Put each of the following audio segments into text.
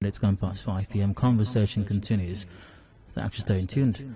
It's gone past 5 p.m. Conversation continues. Thanks for staying tuned.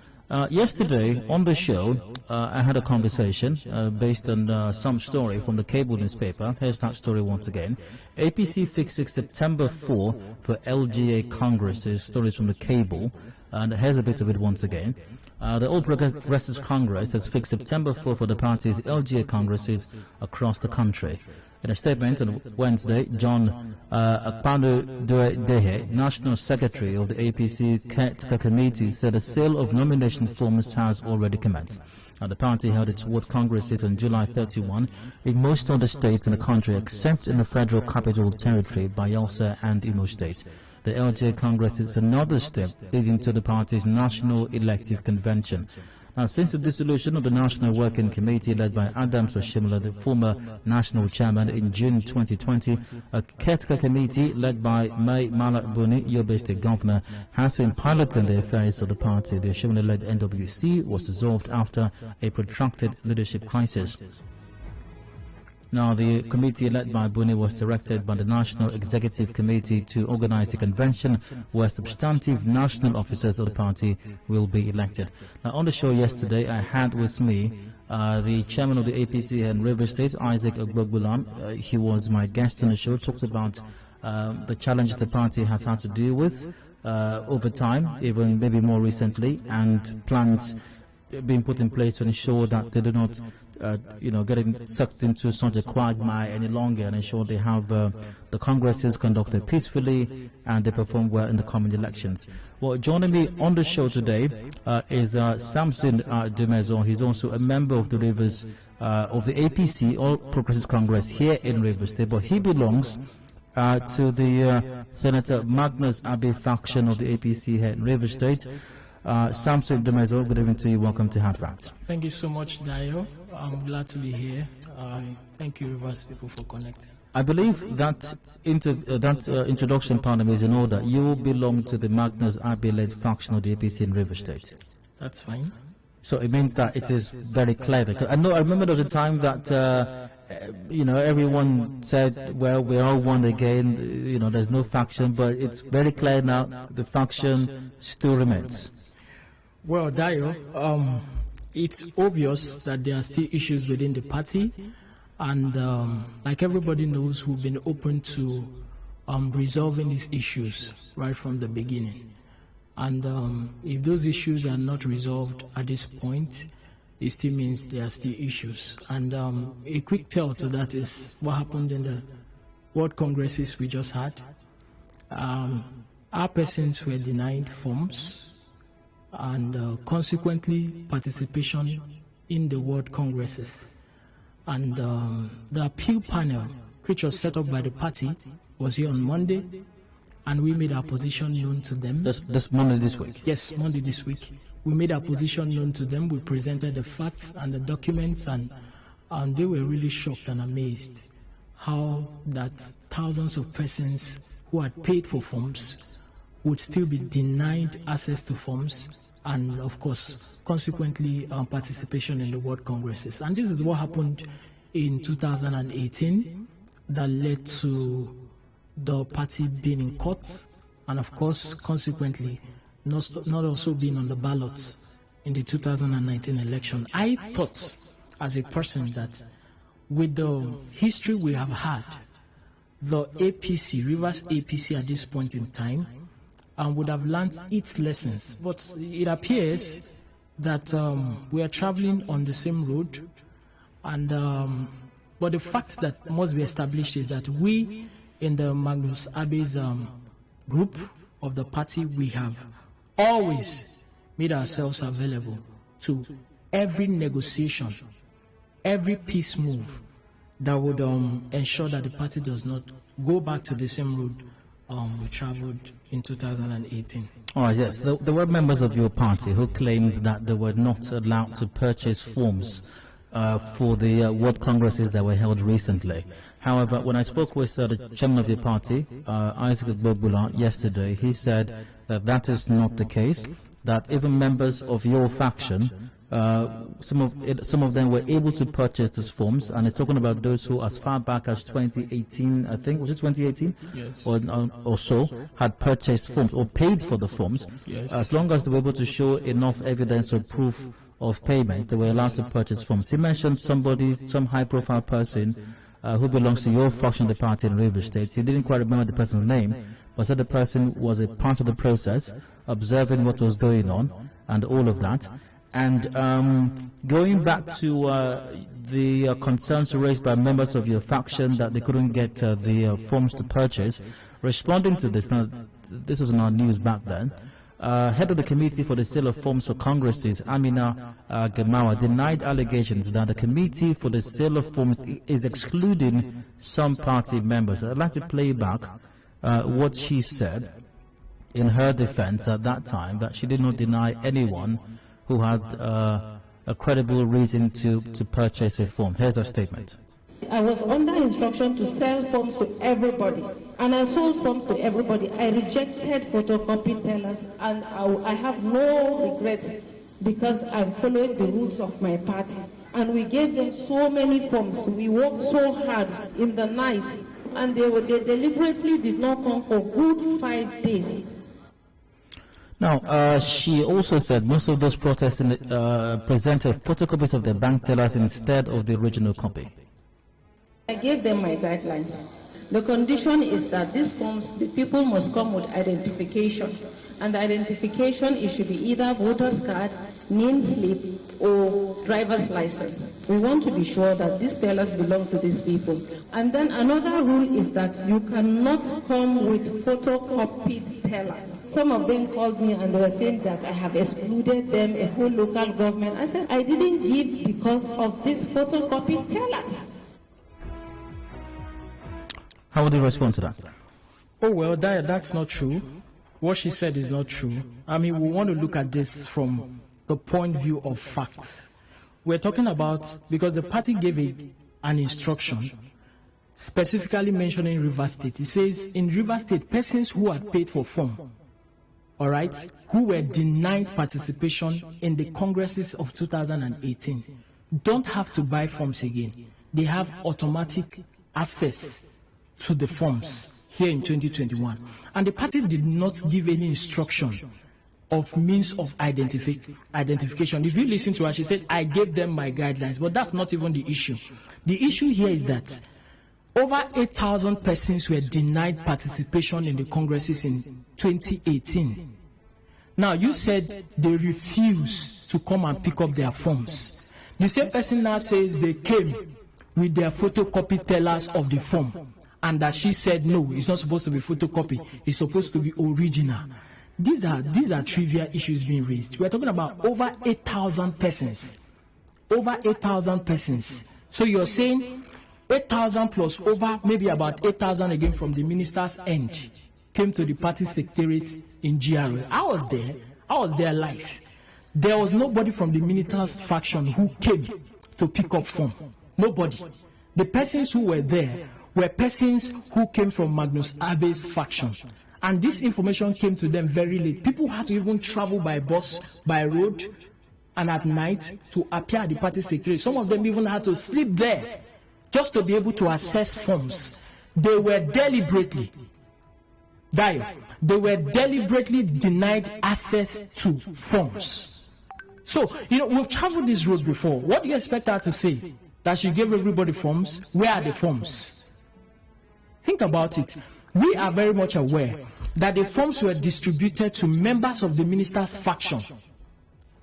Yesterday on the show, I had a conversation based on some story from the cable newspaper. Here's that story once again. APC fixes September 4 for LGA Congresses. Stories from the cable. And here's a bit of it once again. The All Progressives Congress has fixed September 4 for the party's LGA Congresses across the country. In a statement on Wednesday, John Akpanu-Dehe, National Secretary of the APC Caretaker Committee, said the sale of nomination forms has already commenced. The party held its ward congresses on July 31 in most other states in the country except in the Federal Capital Territory, Bayelsa and Imo states. The LGA Congress is another step leading to the party's National Elective Convention. Now, since the dissolution of the National Working Committee led by Adams Oshimala, the former national chairman, in June 2020, a caretaker committee led by Mai Mala Buni, Yobe State Governor, has been piloting the affairs of the party. The Oshimala-led NWC was dissolved after a protracted leadership crisis. Now, the committee led by Buni was directed by the National Executive Committee to organize a convention where substantive national officers of the party will be elected. Now, on the show yesterday, I had with me the chairman of the APC in River State, Isaac Ogbogbulam. He was my guest on the show, talked about the challenges the party has had to deal with over time, even maybe more recently, and plans being put in place to ensure that they do not getting sucked into such a quagmire any longer, and ensure they have the congresses conducted peacefully and they perform well in the coming elections. Well, joining me on the show today is Sampson Dumezor. He's also a member of the Rivers of the APC, All Progressives Congress, here in Rivers State, but he belongs to the Senator Magnus Abbey faction of the APC here in Rivers State. Sampson Dumezor, good evening to you. Welcome to Handrat. Thank you so much, Dayo. I'm glad to be here. Thank you, Rivers people, for connecting. I believe that introduction part is in order. You belong to the Magnus Abbey-led faction of the APC in River State. That's fine. So it means that it is very clear. I remember there was a time that everyone said, well, we're all one again. There's no faction, but it's very clear now. The faction still remains. Well, Dayo, it's obvious that there are still issues within the party, and like everybody knows, we've been open to resolving these issues right from the beginning. And if those issues are not resolved at this point, it still means there are still issues. And a quick tell to that is what happened in the World Congresses we just had. Our persons were denied forms, and consequently participation in the World Congresses. And the appeal panel, which was set up by the party, was here on Monday, and we made our position known to them. This Monday this week? Yes, Monday this week. We made our position known to them. We presented the facts and the documents, and they were really shocked and amazed how that thousands of persons who had paid for forms would still be denied access to forms, and of course, consequently, participation in the World Congresses. And this is what happened in 2018 that led to the party being in court, and of course, consequently, not also being on the ballot in the 2019 election. I thought, as a person, that with the history we have had, the APC, Rivers APC at this point in time, would have learned its lessons. But it appears that we are traveling on the same road, and but the fact that must be established is that we in the Magnus Abbey's group of the party, we have always made ourselves available to every negotiation, every peace move that would ensure that the party does not go back to the same road we traveled in 2018. All right, yes. There were members of your party who claimed that they were not allowed to purchase forms for the World Congresses that were held recently. However, when I spoke with the chairman of your party, Isaac Ogbogbulam, yesterday, he said that that is not the case, that even members of your faction Some of them were able to purchase these forms, and it's talking about those who, as far back as 2018, I think, was it 2018? Yes. Or so, had purchased forms or paid for the forms. Yes. As long as they were able to show enough evidence or proof of payment, they were allowed to purchase forms. He mentioned somebody, some high-profile person who belongs to your faction of the party in River State. He didn't quite remember the person's name, but said the person was a part of the process, observing what was going on and all of that. And going back to the concerns raised by members of your faction that they couldn't get the forms to purchase, responding to this, now this was in our news back then, head of the Committee for the Sale of Forms for Congresses, Amina Gemawa, denied allegations that the Committee for the Sale of Forms is excluding some party members. I'd like to play back what she said in her defense at that time, that she did not deny anyone who had a credible reason to purchase a form. Here's her statement. I was under instruction to sell forms to everybody, and I sold forms to everybody. I rejected photocopy tellers, and I have no regrets because I'm following the rules of my party. And we gave them so many forms. We worked so hard in the night, and they deliberately did not come for good 5 days. Now, she also said most of those protesting presented photocopies of their bank tellers instead of the original copy. I gave them my guidelines. The condition is that these forms, the people must come with identification. And the identification, it should be either voter's card, name slip, or driver's license. We want to be sure that these tellers belong to these people. And then another rule is that you cannot come with photocopied tellers. Some of them called me and they were saying that I have excluded them, a whole local government. I said I didn't give because of these photocopied tellers. How would you respond to that? Oh, well, that's not true. What she said is not true. I mean, we want to look at this from the point of view of facts. We're talking about, because the party gave an instruction specifically mentioning River State. It says, in River State, persons who had paid for form, all right, who were denied participation in the congresses of 2018, don't have to buy forms again. They have automatic access to the forms here in 2021. And the party did not give any instruction of means of identification. If you listen to her, she said, I gave them my guidelines, but that's not even the issue. The issue here is that over 8,000 persons were denied participation in the congresses in 2018. Now, you said they refused to come and pick up their forms. The same person now says they came with their photocopy tellers of the form, and that she said, no, it's not supposed to be photocopy, it's supposed to be original. These are trivial issues being raised. We're talking about over 8,000 persons. Over 8,000 persons. So you're saying 8,000 plus over maybe about 8,000 again from the minister's end came to the party secretariat in GRA. I was there live. There was nobody from the minister's faction who came to pick up form. Nobody. The persons who were there were persons who came from Magnus Abe's faction. And this information came to them very late. People had to even travel by bus, by road, and at night to appear at the party secretariat. Some of them even had to sleep there just to be able to access forms. They were deliberately denied access to forms. So, we've traveled this road before. What do you expect her to say? That she gave everybody forms? Where are the forms? Think about it. We are very much aware that the forms were distributed to members of the minister's faction,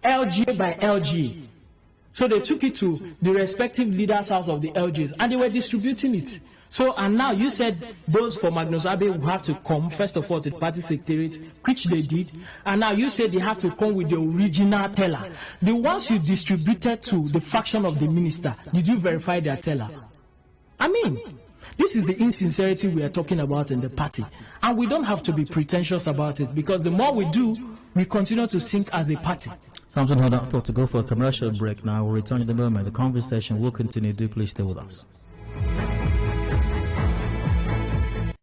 LGA by LGA. So they took it to the respective leaders' house of the LGAs, and they were distributing it. So, and now you said those for Magnus Abe will have to come, first of all, to the party secretariat, which they did, and now you said they have to come with the original teller. The ones you distributed to the faction of the minister, did you verify their teller? I mean, this is the insincerity we are talking about in the party. And we don't have to be pretentious about it, because the more we do, we continue to sink as a party. Sampson, hold on, to go for a commercial break now. We'll return in a moment. The conversation will continue. Do please stay with us.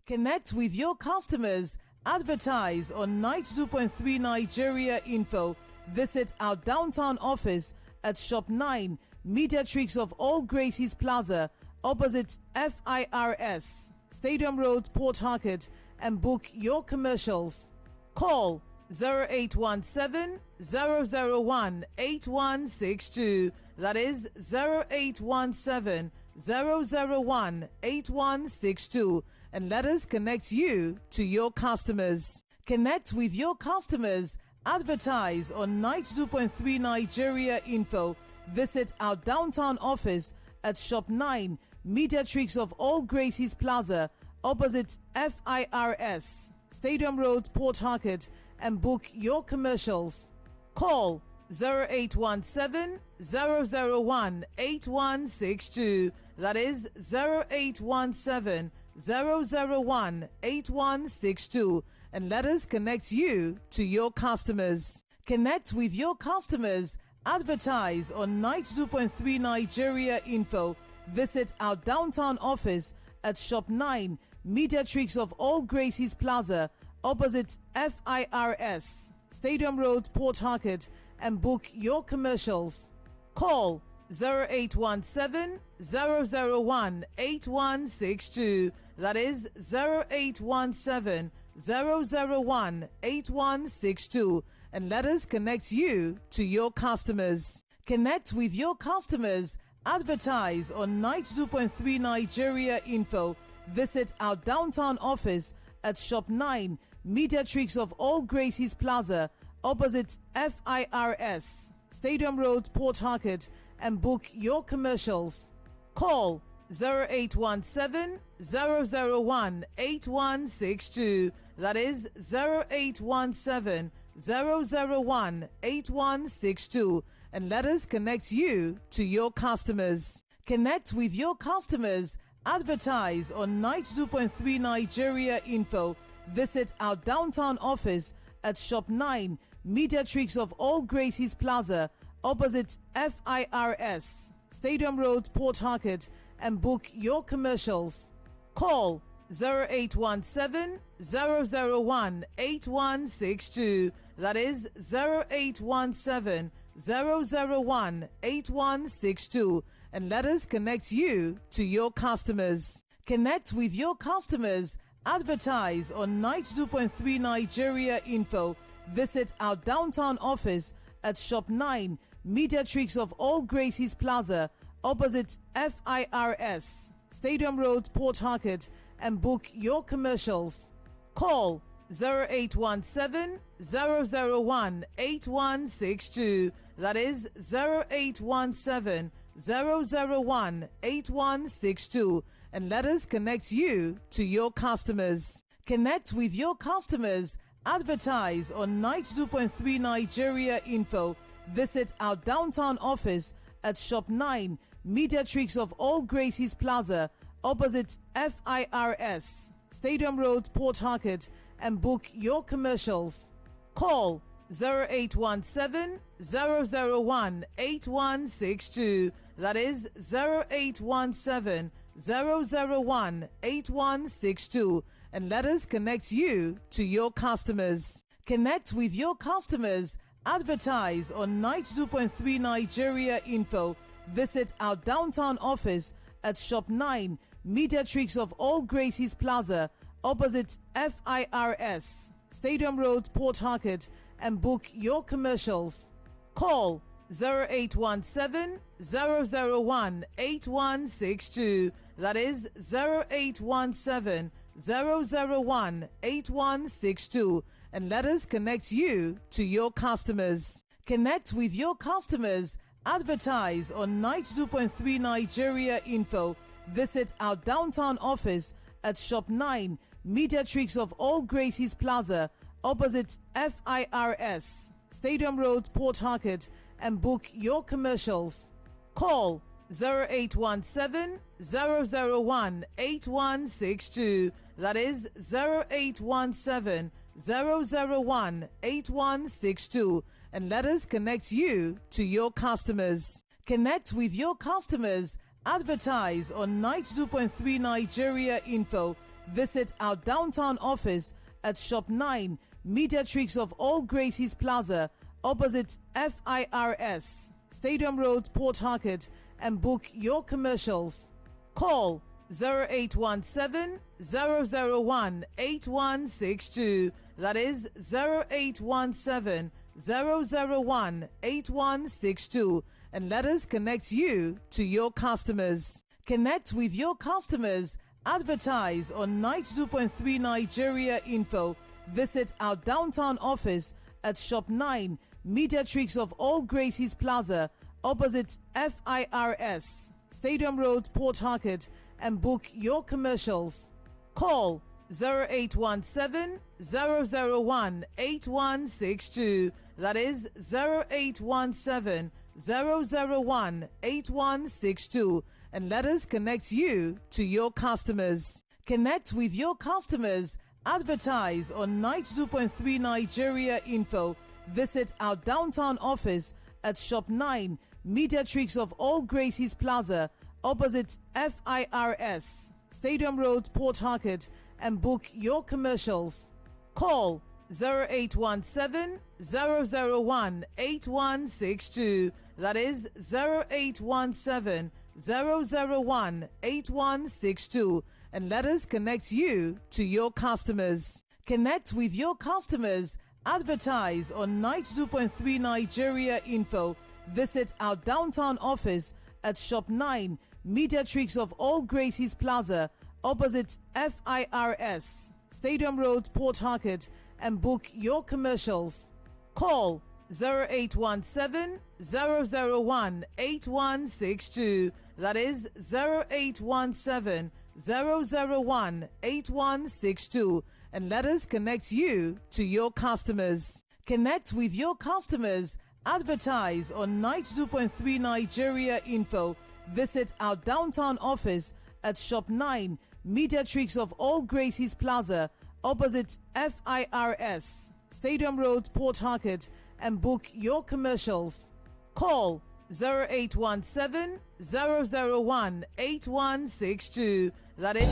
Connect with your customers. Advertise on 92.3 Nigeria Info. Visit our downtown office at Shop 9, Mediatrix of All Gracies Plaza, opposite FIRS, Stadium Road, Port Harcourt, and book your commercials. Call 0817 001 8162. That is 0817 001 8162. And let us connect you to your customers. Connect with your customers. Advertise on 92.3 Nigeria Info. Visit our downtown office at Shop 9, Mediatrix of All Gracies Plaza, opposite FIRS, Stadium Road, Port Harcourt, and book your commercials. Call 0817 001 8162. That is 0817 001 8162. And let us connect you to your customers. Connect with your customers. Advertise on 92.3 Nigeria Info. Visit our downtown office at Shop 9, Mediatrix of All Gracies Plaza, opposite FIRS, Stadium Road, Port Harcourt, and book your commercials. Call 0817 001 8162. That is 0817 001 8162. And let us connect you to your customers. Connect with your customers. Advertise on 92.3 Nigeria Info. Visit our downtown office at Shop 9, Mediatrix of All Gracies Plaza, opposite FIRS, Stadium Road, Port Harcourt, and book your commercials. Call 0817 001 8162. That is 0817 001 8162. And let us connect you to your customers. Connect with your customers. Advertise on 92.3 Nigeria Info. Visit our downtown office at Shop 9, Mediatrix of All Gracies Plaza, opposite FIRS, Stadium Road, Port Harcourt, and book your commercials. Call 0817 001 8162. That is 0817 001 8162. And let us connect you to your customers. Connect with your customers. Advertise on 92.3 Nigeria Info. Visit our downtown office at Shop 9, Mediatrix of All Gracies Plaza, opposite FIRS, Stadium Road, Port Harcourt, and book your commercials. Call 0817 001 8162. That is 0817 001 8162. And let us connect you to your customers. Connect with your customers. Advertise on 92.3 Nigeria Info. Visit our downtown office at Shop 9, Mediatrix of All Gracies Plaza, opposite FIRS, Stadium Road, Port Harcourt, and book your commercials. Call 0817 001 8162. That is 0817 001 8162. And let us connect you to your customers. Connect with your customers. Advertise on 92.3 Nigeria Info. Visit our downtown office at Shop 9, Mediatrix of All Gracies Plaza, opposite FIRS, Stadium Road, Port Harcourt, and book your commercials. Call 0817 001 8162. That is 0817 001 8162. And let us connect you to your customers. Connect with your customers. Advertise on 92.3 Nigeria Info. Visit our downtown office at Shop 9, Mediatrix of All Gracies Plaza, opposite FIRS, Stadium Road, Port Harcourt, and book your commercials. Call 0817 001 8162. That is 0817 001 8162. And let us connect you to your customers. Connect with your customers. Advertise on 92.3 Nigeria Info. Visit our downtown office at Shop 9, Mediatrix of All Gracies Plaza, opposite FIRS, Stadium Road, Port Harcourt, and book your commercials. Call 0817 001 8162. That is 0817 001 8162. And let us connect you to your customers. Connect with your customers. Advertise on 92.3 Nigeria Info. Visit our downtown office at Shop 9, Mediatrix of All Gracies Plaza, opposite FIRS, Stadium Road, Port Harcourt, and book your commercials. Call 0817 001 8162. That is 0817 001 8162. And let us connect you to your customers. Connect with your customers. Advertise on 92.3 Nigeria Info. Visit our downtown office at Shop 9, Mediatrix of All Gracies Plaza, opposite FIRS, Stadium Road, Port Harcourt, and book your commercials. Call 0817 001 8162. That is 0817 001 8162. And let us connect you to your customers. Connect with your customers. Advertise on 92.3 Nigeria Info. Visit our downtown office at Shop 9, Mediatrix of All Gracies Plaza, opposite FIRS, Stadium Road, Port Harcourt, and book your commercials. Call 0817 001 8162. That is 0817 001 8162. And let us connect you to your customers. Connect with your customers. Advertise on 92.3 Nigeria Info. Visit our downtown office at Shop 9, Mediatrix of All Gracies Plaza, opposite FIRS, Stadium Road, Port Harcourt, and book your commercials. Call 0817 001 8162. That is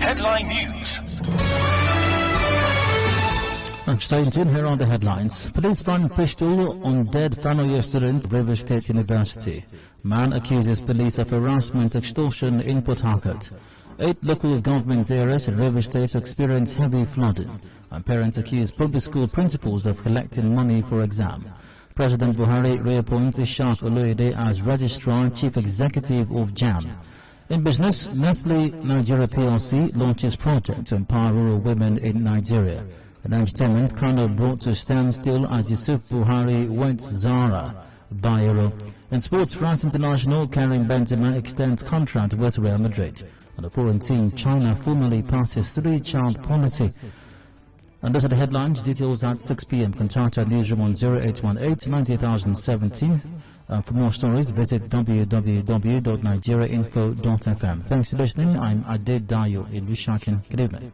Headline News. And staying tuned, here are the headlines. Police find pistol on dead final year student at River State University. Man accuses police of harassment extortion in Port Harcourt. 8 local government areas in River State experience heavy flooding. And parents accuse public school principals of collecting money for exam. President Buhari reappoints Ishaq Oloyede as Registrar Chief Executive of JAM. In business, Nestle Nigeria PLC launches project to empower rural women in Nigeria. In entertainment, Kano brought to a standstill as Yusuf Buhari weds Zara Bayero. In sports, France International Karim Benzema extends contract with Real Madrid. And the foreign team, China, formally passes 3-child policy. And those are the headlines. Details at 6 p.m. Contact our newsroom on 0818 90017. For more stories, visit www.nigeriainfo.fm. Thanks for listening. I'm Adedayo Elusakin. Good evening.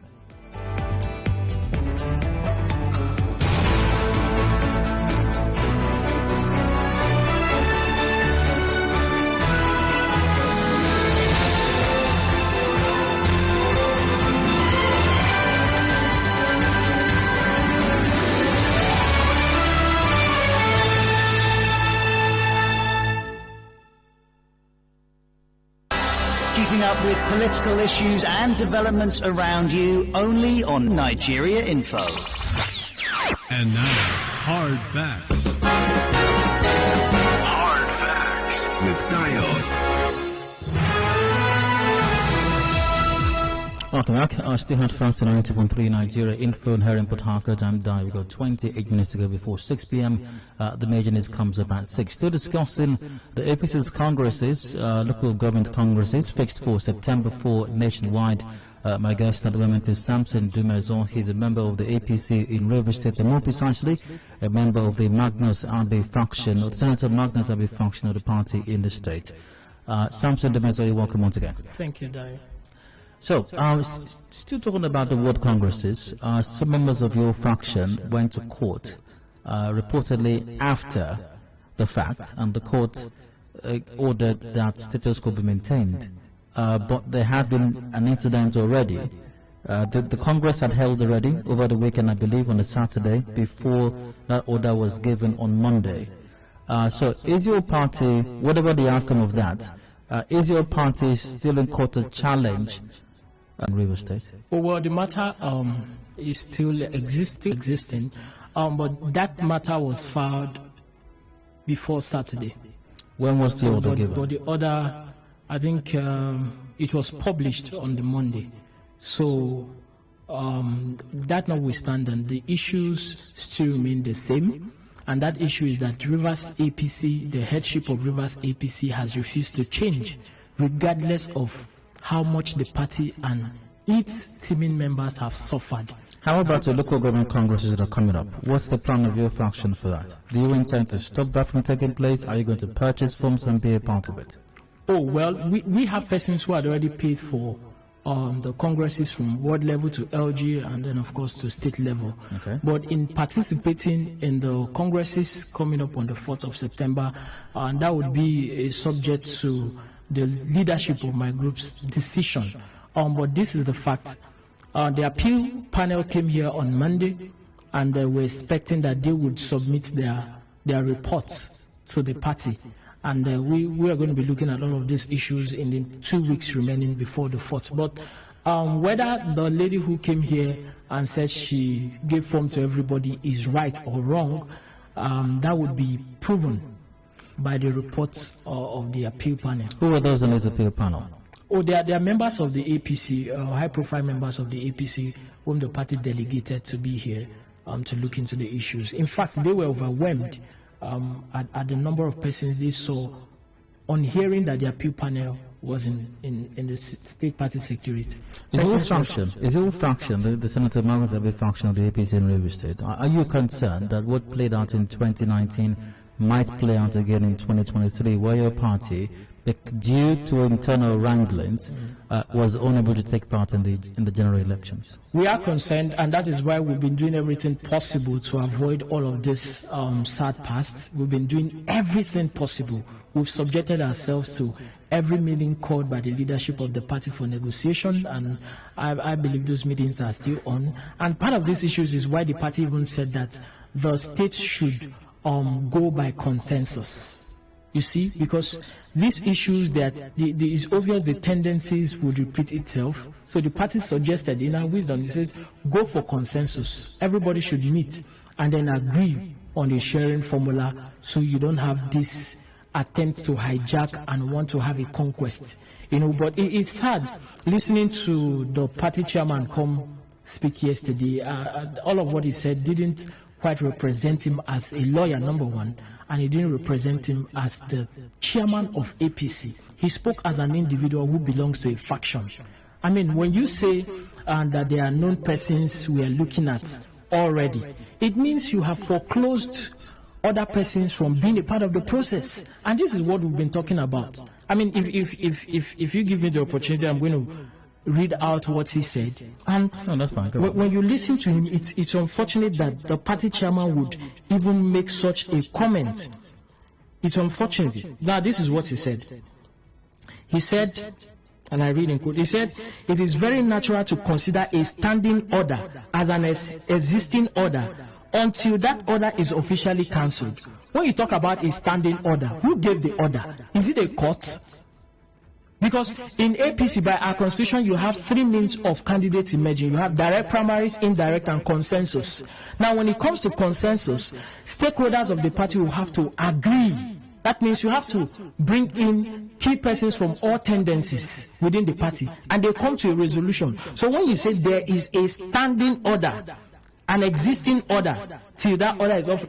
Keeping up with political issues and developments around you only on Nigeria Info. And now, Hard Facts. Hard Facts with Dio. Welcome back. I still had facts on 90.3 Nigeria Info and here in Port Harcourt. I'm Dio. We got 28 minutes to go before 6 p.m. The major news comes up at 6. Still discussing the APC's congresses, local government congresses fixed for September 4 nationwide. My guest at the moment is Sampson Dumezor. He's a member of the APC in Rivers State, and more precisely, a member of the Magnus Abbey faction, or the Senator Magnus Abbey faction of the party in the state. Sampson Dumezor, you're welcome once again. Thank you, Dio. So, still talking about the world congresses, some members of your faction went to court, reportedly after the fact, and the court ordered that status quo be maintained. But there had been an incident already. The Congress had held already over the weekend, I believe, on a Saturday, before that order was given on Monday. So is your party, whatever the outcome of that, is your party still in court to challenge River State? Well, the matter is still existing, but that matter was filed before Saturday. When was the order given? But the order, I think it was published on the Monday. So that notwithstanding, the issues still remain the same. And that issue is that Rivers APC, the headship of Rivers APC, has refused to change, regardless of how much the party and its teaming members have suffered. How about the local government congresses that are coming up? What's the plan of your faction for that? Do you intend to stop that from taking place? Are you going to purchase forms and be a part of it? Oh, well, we have persons who had already paid for the congresses from ward level to LG and then, of course, to state level. Okay. But in participating in the congresses coming up on the 4th of September, and that would be subject to the leadership of my group's decision. But this is the fact. The appeal panel came here on Monday, and we're expecting that they would submit their report to the party. And we are going to be looking at all of these issues in the 2 weeks remaining before the 4th. But whether the lady who came here and said she gave form to everybody is right or wrong, that would be proven by the report of the appeal panel. Who are those in this appeal panel? Oh, they are members of the APC, high-profile members of the APC, whom the party delegated to be here to look into the issues. In fact, they were overwhelmed at the number of persons they saw on hearing that the appeal panel was in the state party secretariat. Is your faction, the Senator Margaret Abbey faction of the APC in River State, are you concerned that what played out in 2019 might play out again in 2023, where your party, due to internal wranglings, was unable to take part in the general elections? We are concerned, and that is why we've been doing everything possible to avoid all of this sad past. We've been doing everything possible. We've subjected ourselves to every meeting called by the leadership of the party for negotiation, and I believe those meetings are still on. And part of these issues is why the party even said that the state should go by consensus. You see, because these issues that it's obvious the tendencies would repeat itself. So the party suggested, in our wisdom, it says, go for consensus. Everybody should meet and then agree on a sharing formula, so you don't have this attempt to hijack and want to have a conquest. But it's sad listening to the party chairman come speak yesterday. All of what he said didn't quite represent him as a lawyer, number one, and it didn't represent him as the chairman of APC. He spoke as an individual who belongs to a faction. I mean, when you say that there are known persons we are looking at already, it means you have foreclosed other persons from being a part of the process. And this is what we've been talking about. I mean, if you give me the opportunity, I'm going to read out what he said. And no, that's fine. When you listen to him, it's unfortunate that the party chairman would even make such a comment. It's unfortunate. Now, this is what he said. He said, and I read in quote, he said, it is very natural to consider a standing order as an existing order until that order is officially cancelled. When you talk about a standing order, who gave the order? Is it a court? Because in APC, by our constitution, you have 3 means of candidates emerging. You have direct primaries, indirect, and consensus. Now, when it comes to consensus, stakeholders of the party will have to agree. That means you have to bring in key persons from all tendencies within the party, and they come to a resolution. So when you say there is a standing order, an existing order, till that order is off,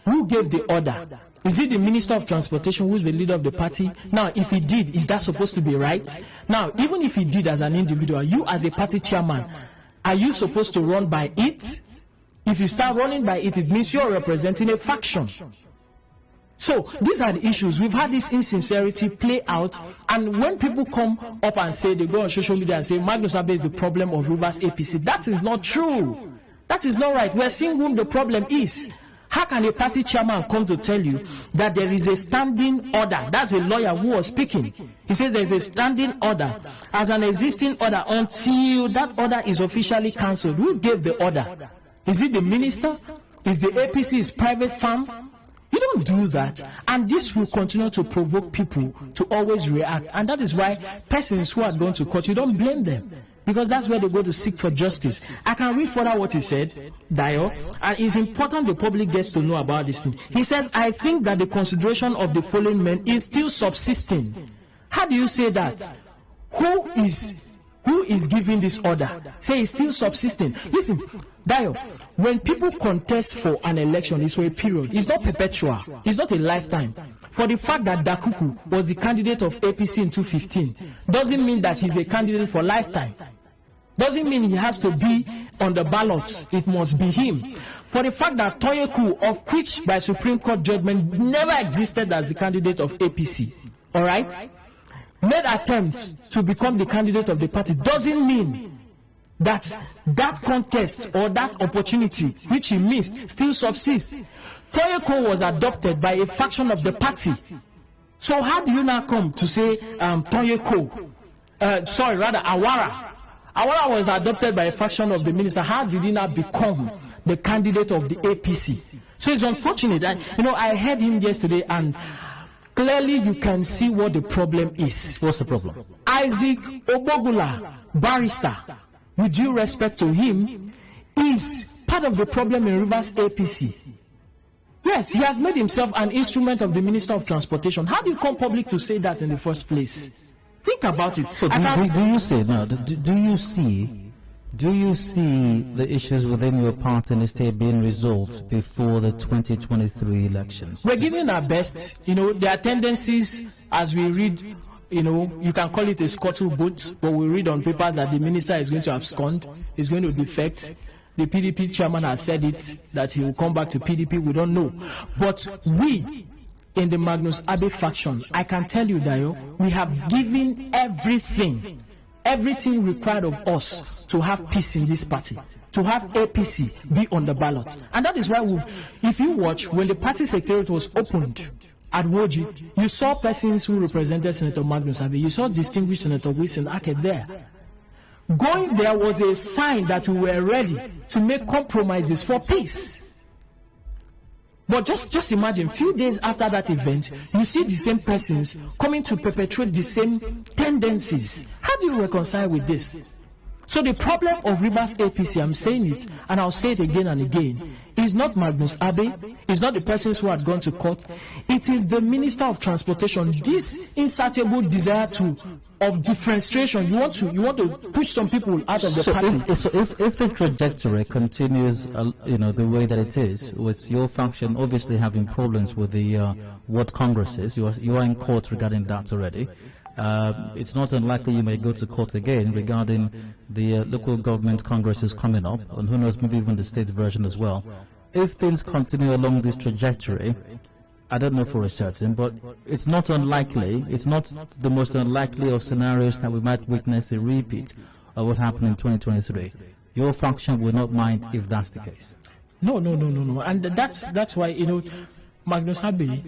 who gave the order? Is it the Minister of Transportation who is the leader of the party? Now, if he did, is that supposed to be right? Now, even if he did as an individual, you as a party chairman, are you supposed to run by it? If you start running by it, it means you're representing a faction. So these are the issues. We've had this insincerity play out, and when people come up and say, they go on social media and say, Magnus Abe is the problem of Rivers APC, that is not true. That is not right. We're seeing whom the problem is. How can a party chairman come to tell you that there is a standing order? That's a lawyer who was speaking. He said there's a standing order as an existing order until that order is officially cancelled. Who gave the order? Is it the minister? Is the APC's private firm? You don't don't do that, and this will continue to provoke people to always react. And that is why persons who are going to court, you don't blame them, because that's where they go to seek for justice. I can read further what he said, Dio, and it's important the public gets to know about this thing. He says, I think that the consideration of the fallen men is still subsisting. How do you say that? Who is giving this order? Say it's still subsisting. Listen, Dio, when people contest for an election, it's for a period. It's not perpetual. It's not a lifetime. For the fact that Dakuku was the candidate of APC in 2015 doesn't mean that he's a candidate for lifetime. Doesn't mean he has to be on the ballot. It must be him. For the fact that Toyeku, of which by Supreme Court judgment never existed as the candidate of APC, all right, made attempts to become the candidate of the party, doesn't mean that that contest or that opportunity which he missed still subsists. Toyeko was adopted by a faction of the party. So how do you now come to say Toyeko? Awara. Awara was adopted by a faction of the minister. How did he now become the candidate of the APC? So it's unfortunate. And I heard him yesterday, and clearly you can see what the problem is. What's the problem? Isaac Obogula, barrister, with due respect to him, is part of the problem in Rivers APC. Yes, he has made himself an instrument of the Minister of Transportation. How do you come public to say that in the first place? Think about it. So do you say now? Do you see the issues within your party and the state being resolved before the 2023 elections? We're giving our best. There are tendencies as we read. You can call it a scuttlebutt, but we read on papers that the minister is going to abscond, is going to defect. The PDP chairman has said it, that he will come back to PDP. We don't know. But we, in the Magnus Abbey faction, I can tell you, Dio, we have given everything required of us to have peace in this party, to have APC be on the ballot. And that is why if you watch, when the party secretariat was opened at Woji, you saw persons who represented Senator Magnus Abbey. You saw distinguished Senator Wilson Ake there. Going there was a sign that we were ready to make compromises for peace. But just imagine, few days after that event, you see the same persons coming to perpetuate the same tendencies. How do you reconcile with this? So the problem of Rivers APC, I'm saying it, and I'll say it again and again, is not Magnus Abbey, it's not the persons who had gone to court, it is the Minister of Transportation. This insatiable desire of differentiation. You want to push some people out of the party. If the trajectory continues, the way that it is, with your faction obviously having problems with the ward congresses, you are in court regarding that already. It's not unlikely you may go to court again regarding the local government congresses coming up, and who knows, maybe even the state version as well. If things continue along this trajectory, I don't know for a certain, but it's not unlikely, it's not the most unlikely of scenarios that we might witness a repeat of what happened in 2023. Your faction will not mind if that's the case. No. And that's why, Magnus Abbey,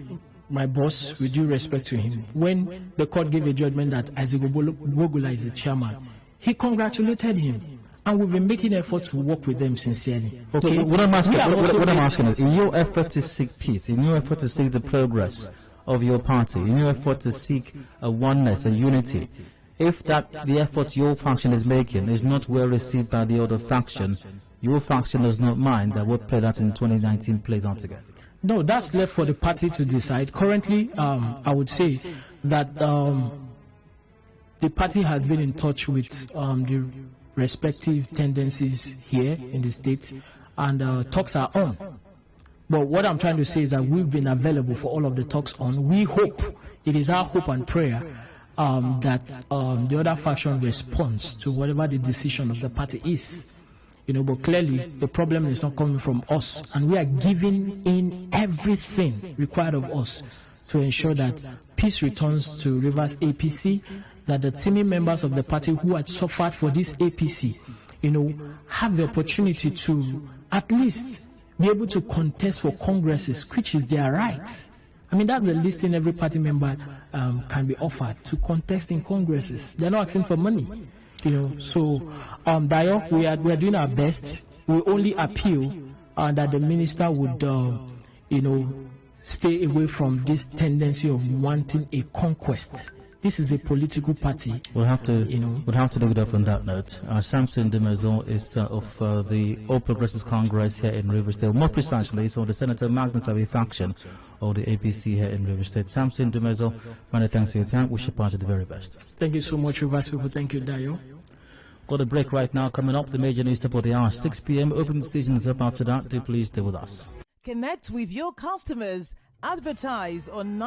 my boss, with due respect to him, when the court gave a judgment that Isaac Obogula is the chairman, he congratulated him, and we've been making effort to work with them sincerely. Okay. So what I'm asking is, in your effort to seek peace, in your effort to seek the progress of your party, in your effort to seek a oneness, a unity, if the effort your faction is making is not well received by the other faction, your faction does not mind that what played out in 2019 plays out again. No, that's left for the party to decide. Currently, I would say that the party has been in touch with the respective tendencies here in the States, and talks are on. But what I'm trying to say is that we've been available for all of the talks on. We hope, it is our hope and prayer, that the other faction responds to whatever the decision of the party is. But clearly the problem is not coming from us, and we are giving in everything required of us to ensure that peace returns to Rivers APC, that the teaming members of the party who had suffered for this APC, have the opportunity to at least be able to contest for congresses, which is their right. I mean, that's the listing every party member can be offered, to contest in congresses. They're not asking for money. So Dio, we are doing our best. We only appeal that the minister would, stay away from this tendency of wanting a conquest. This is a political party. We'll have to look it up on that note. Sampson Dumezor is of the All Progressives Congress here in Rivers State. More precisely, it's on the Senator Magnus Abbey faction of the APC here in Rivers State. Sampson Dumezor, many thanks for your time. Wish you part of the very best. Thank you so much, Rivers people. Thank you, Dayo. Got a break right now. Coming up, the major news top of the hour, 6 p.m. Open decisions up after that. Do please stay with us. Connect with your customers. Advertise on